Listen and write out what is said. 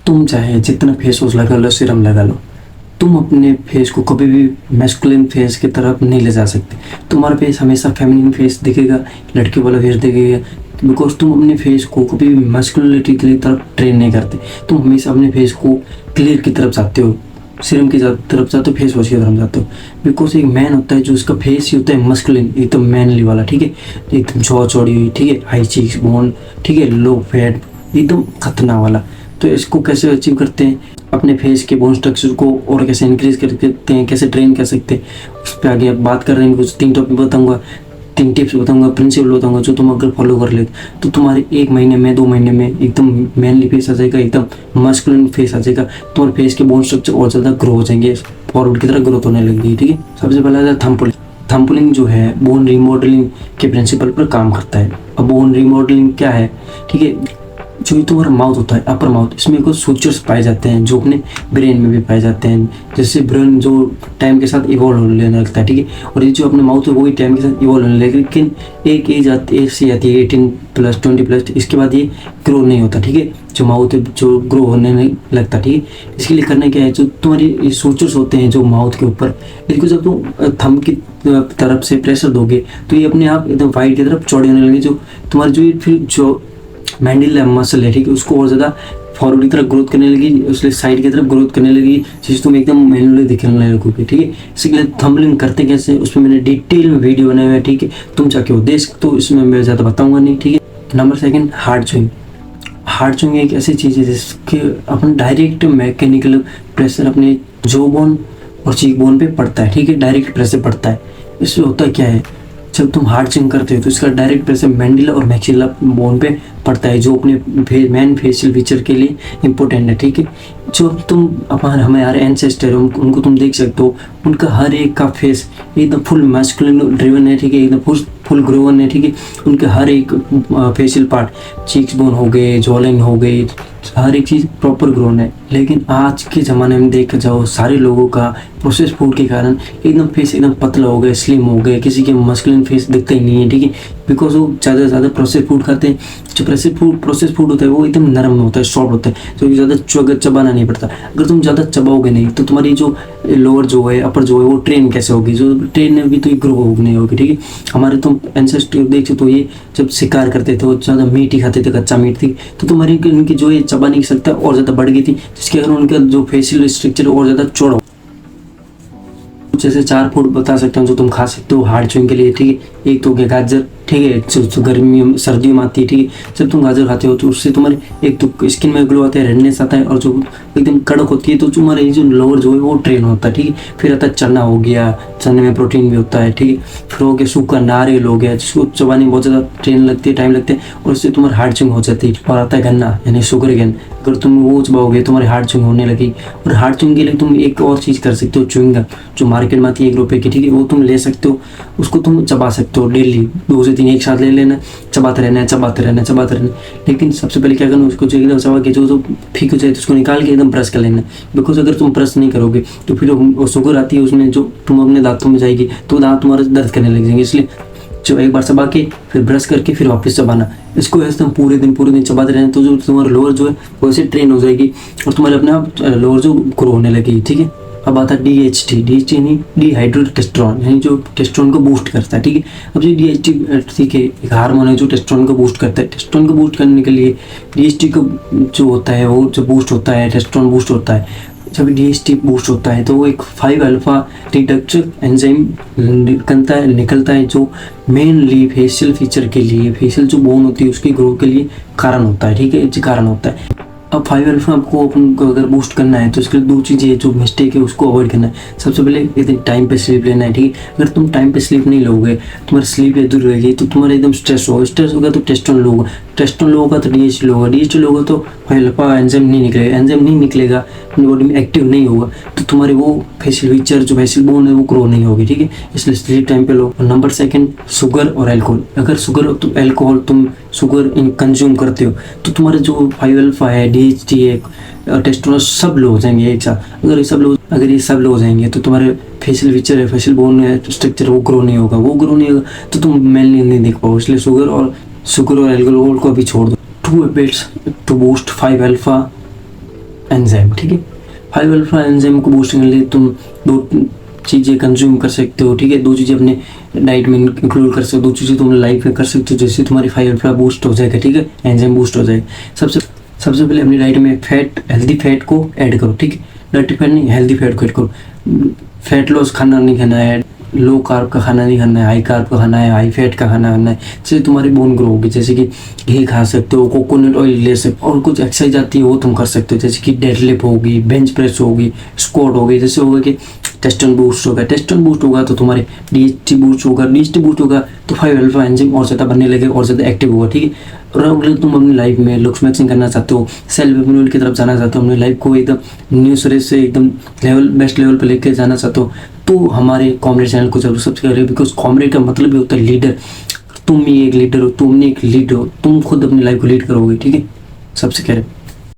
तुम चाहे जितना फेस वॉश लगा लो, सीरम लगा लो, तुम अपने फेस को कभी भी मैस्कुलिन फेस की तरफ नहीं ले जा सकते। तुम्हारा फेस हमेशा फेमिनिन फेस दिखेगा, लड़की वाला फेस दिखेगा, बिकॉज तुम अपने फेस को कभी भी मैस्कुलिनिटी की तरफ ट्रेन नहीं करते। तुम हमेशा अपने फेस को क्लियर की तरफ जाते हो, सीरम की तरफ जाते हो, फेस वॉश की तरफ जाते हो। बिकॉज एक मैन होता है जो उसका फेस ही होता है मस्कुलिन, एकदम मैनली वाला, ठीक है, एकदम जॉ चौड़ी हुई, ठीक है, हाई चीक्स बोन, ठीक है, लो फैट, एकदम खतरनाक वाला। तो इसको कैसे अचीव करते हैं? अपने फेस के बोन स्ट्रक्चर को और कैसे इंक्रीज कर सकते हैं, कैसे ट्रेन कर सकते हैं, उस पर आगे बात कर रहे हैं। कुछ 3 टॉपिक बताऊंगा, 3 टिप्स बताऊंगा, प्रिंसिपल बताऊंगा, जो तुम अगर फॉलो कर ले तो तुम्हारे 1 महीने में 2 महीने में एकदम मैनली फेस आ जाएगा, एकदम मस्कुलिन फेस आ जाएगा। तुम्हारे फेस के बोन स्ट्रक्चर और ज़्यादा ग्रो हो जाएंगे, फॉरवर्ड की तरह ग्रोथ होने लगेगी, ठीक है। सबसे पहला है थंब पुलिंग। थंब पुलिंग जो है बोन रिमॉडलिंग के प्रिंसिपल पर काम करता है। अब बोन रिमॉडलिंग क्या है, ठीक है, जो तुम्हारा माउथ होता है, अपर माउथ, इसमें कुछ सूचर्स पाए जाते हैं जो अपने ब्रेन में भी पाए जाते हैं। जैसे ब्रेन जो टाइम के साथ इवॉल्व होने लगता है, ठीक है, और ये जो अपने माउथ है वो भी टाइम के साथ इवॉल्व होने लगेगा। लेकिन एक एज से आती है 18+, 20+, इसके बाद ये ग्रो नहीं होता, ठीक है, जो माउथ है जो ग्रो होने नहीं लगता, ठीक है। इसके लिए करना क्या है, जो तुम्हारी सूचर्स होते हैं जो माउथ के ऊपर, इसको जब तुम थंब की तरफ से प्रेशर दोगे तो ये अपने आप एकदम वाइड की तरफ चौड़े होने लगेंगे। जो तुम्हारी जो फिर जो मैंडिबल मसल है, ठीक है, उसको और ज़्यादा फॉरवर्ड की तरफ ग्रोथ करने लगी, उसके साइड की तरफ ग्रोथ करने लगी, जिससे तुम एकदम मैनुअली दिखने लगोगे, ठीक है। इसके लिए थंबलिंग करते कैसे, उसमें मैंने डिटेल में वीडियो बनाया हुआ है, ठीक है, तुम जाके वो देख सकते हो, इसमें मैं ज़्यादा बताऊंगा नहीं, ठीक है। Number 2, hard chewing. Hard chewing एक ऐसी चीज़ है जिसके अपन डायरेक्ट मैकेनिकल प्रेशर अपने जो बोन और चीक बोन पे पड़ता है, ठीक है, डायरेक्ट प्रेशर पड़ता है। इससे होता क्या है, जब तुम हार्ड च्यूइंग करते हो तो इसका डायरेक्ट प्रेशर मैंडिबल और मैक्सिला बोन पे पड़ता है, जो अपने मेन फेशियल फीचर के लिए इम्पोर्टेंट है, ठीक है। जो तुम अपन हमारे एंसेस्टर उनको तुम देख सकते हो, उनका हर एक का फेस एकदम फुल मैस्कुलिन ड्रिवन है, ठीक है, एकदम फुल ग्रोवन है, ठीक है। उनके हर एक फेशियल पार्ट, चीक्स बोन हो गए, जॉलाइन हो गई, हर एक चीज़ प्रॉपर ग्रोन है। लेकिन आज के ज़माने में देखा जाओ, सारे लोगों का प्रोसेस फूड के कारण एकदम फेस एकदम पतला हो गए, स्लिम हो गए, किसी के मस्कुलिन फेस दिखता ही नहीं है, ठीक है, बिकॉज वो ज़्यादा से ज़्यादा प्रोसेस फूड खाते हैं। जो प्रोसेस फूड होता है वो एकदम नरम होता है, सॉफ्ट होता है, तो ज़्यादा चबाना नहीं पड़ता। अगर तुम ज़्यादा चबाओगे नहीं तो तुम्हारी जो लोअर जो है, अपर जो है, वो ट्रेन कैसे होगी, जो ट्रेन में भी तो ग्रो नहीं होगी, ठीक है। हमारे तुम एंसेस्टर देख तो ये जब शिकार करते थे वो ज़्यादा मीट ही खाते थे, कच्चा मीट थी, तो तुम्हारी उनकी जो ये चबा नहीं सकता और ज़्यादा बढ़ गई थी, जिसके कारण उनका जो फेशियल स्ट्रक्चर और ज़्यादा चौड़ा। जैसे 4 फूड बता सकता हूँ जो तुम खा सकते हो हार्ड च्यूइंग के लिए, ठीक है। एक तो हो गया गाजर, ठीक है, जो गर्मियों सर्दियों में आती है, ठीक है। जब तुम गाजर खाते हो तो उससे तुम्हारे एक तो स्किन में ग्लो आता है, रेडनेस आता है, और जो एकदम कड़क होती है तो तुम्हारे जो लोअर जो है वो ट्रेन होता है, ठीक है। फिर आता है चना हो गया, चने में प्रोटीन भी होता है, ठीक है। फिर हो गया सूखा नारियल हो गया, जिसको चबाने में बहुत ज़्यादा ट्रेन लगती है, टाइम लगता है, और उससे तुम्हारी हार्ड च्यूइंग हो जाती है। और आता है गन्ना यानी शुगर केन, अगर तुम वो चबाओगे तुम्हारी हार्ड च्यूइंग होने लगी। और हार्ड च्यूइंग के लिए तुम एक और चीज़ कर सकते हो, च्यूइंग जो मार्केट में आती है 1 रुपये की, ठीक है, वो तुम ले सकते हो, उसको तुम चबा सकते हो डेली 2 से 3 एक साथ ले लेना, चबाते रहना है, चबाते रहना है, चबाते रहना है। लेकिन सबसे पहले क्या करना, उसको एकदम चबा के जो फीक हो जाए तो उसको निकाल के एकदम ब्रश कर लेना, बिकॉज अगर तुम ब्रश नहीं करोगे तो फिर वो शुगर आती है उसमें, जो तुम अपने दांतों में जाएगी तो दांत तुम्हारे दर्द करने लग जाएंगे। इसलिए जो एक बार चबा के फिर ब्रश करके फिर वापस चबाना, इसको ऐसे तुम पूरे दिन चबाते रहना, तो जो तुम्हारा लोअर जो है वो ऐसे ट्रेन हो जाएगी और तुम्हारे अपने आप लोअर जो ग्रो होने लगेगी, ठीक है। अब आता है DHT यानी डिहाइड्रोटेस्टेरोन, यानी जो टेस्टोस्टेरोन को बूस्ट करता है, ठीक है। अब जो DHT, ठीक है, एक हार्मोन है जो टेस्टोस्टेरोन को बूस्ट करता है। टेस्टोस्टेरोन को बूस्ट करने के लिए DHT को जो होता है वो जो बूस्ट होता है, टेस्टोस्टेरोन बूस्ट होता है। जब DHT बूस्ट होता है तो वो एक 5-अल्फा रिडक्टर एंजाइम निकलता है, जो मेनली फेशियल फीचर के लिए, फेशियल जो बोन होती है उसकी ग्रोथ के लिए कारण होता है, ठीक है, कारण होता है। अब 5-अल्फा आपको अपन को अगर बूस्ट करना है तो इसके लिए 2 चीज़ें जो मिस्टेक है उसको अवॉइड करना है। सबसे पहले एकदम टाइम पे स्लीप लेना है, ठीक है। अगर तुम टाइम पे स्लीप नहीं लोगे, तुम्हारी स्लीप दूर रहेगी तो तुम्हारा एकदम स्ट्रेस होगा तो टेस्टोस्टेरोन लोगे, टेस्टोस्टेरोन लोगोगा तो DHT लोगा, DHT लोगा तो 5-अल्फा एंजाइम नहीं निकलेगा, अपनी बॉडी में एक्टिव नहीं होगा, तो तुम्हारे वो फेशियल फीचर जो फेशियल बोन है वो ग्रो नहीं होगी, ठीक है। इसलिए स्लीप टाइम पे लो। और नंबर 2, शुगर और एल्कोहल। अगर तुम शुगर कंज्यूम करते हो तो तुम्हारे जो 5-अल्फा है, DHT है, टेस्टोस्टेरोन सब लो हो जाएंगे एक साथ। अगर ये सब लो हो जाएंगे तो तुम्हारे फेशियल फीचर है, फेशियल बोन है, स्ट्रक्चर वो ग्रो नहीं होगा, तो तुम मैनली नहीं देख पाओ। इसलिए शुगर और एल्कोहल को भी छोड़ दो। 2 हैबिट्स टू बूस्ट 5-अल्फा एंजाइम, ठीक है। 5 अल्फा एंजाइम को बूस्ट करने के लिए तुम 2 चीज़ें कंज्यूम कर सकते हो, ठीक है। 2 चीज़ें अपने डाइट में इंक्लूड कर सकते हो, 2 चीज़ें तुम लाइफ में कर सकते हो, जैसे तुम्हारी 5 अल्फा बूस्ट हो जाएगा, ठीक है, एंजाइम बूस्ट हो जाएगा। सबसे पहले अपनी डाइट में हेल्दी फैट को ऐड करो, ठीक है। डाइट फैट नहीं, हेल्दी फैट को ऐड करो। फैट लॉस खाना नहीं खाना है, लो कार्ब का खाना नहीं खाना है, हाई कार्ब का खाना है, हाई फैट का खाना खाना है, जिससे तुम्हारी बोन ग्रो होगी। जैसे कि घी खा सकते हो, कोकोनट ऑयल ले सकते हो, और कुछ एक्सरसाइज आती है वो तुम कर सकते हो, जैसे कि डेडलिफ्ट होगी, बेंच प्रेस होगी, स्क्वाट होगी। जैसे होगा कि टेस्टोन बूस्ट होगा तो तुम्हारे डीएचटी बूस्ट होगा, तो 5 अल्फा एंजाइम और ज़्यादा बनने लगे और ज़्यादा एक्टिव होगा, ठीक है। और अगर तुम अपनी लाइफ में लुक्स मैक्सिंग करना चाहते हो, सेल्फ इम्प्रूवमेंट की तरफ जाना चाहते हो, अपनी लाइफ को एकदम न्यू सिरे से एकदम बेस्ट लेवल पर लेकर जाना चाहते हो, तो हमारे कॉमरेड चैनल को जरूर सब्सक्राइब करें। बिकॉज कॉमरेड का मतलब ही होता है लीडर। तुम ही एक लीडर हो, तुमने एक लीड हो, तुम खुद अपनी लाइफ को लीड करोगे, ठीक है। सब्सक्राइब।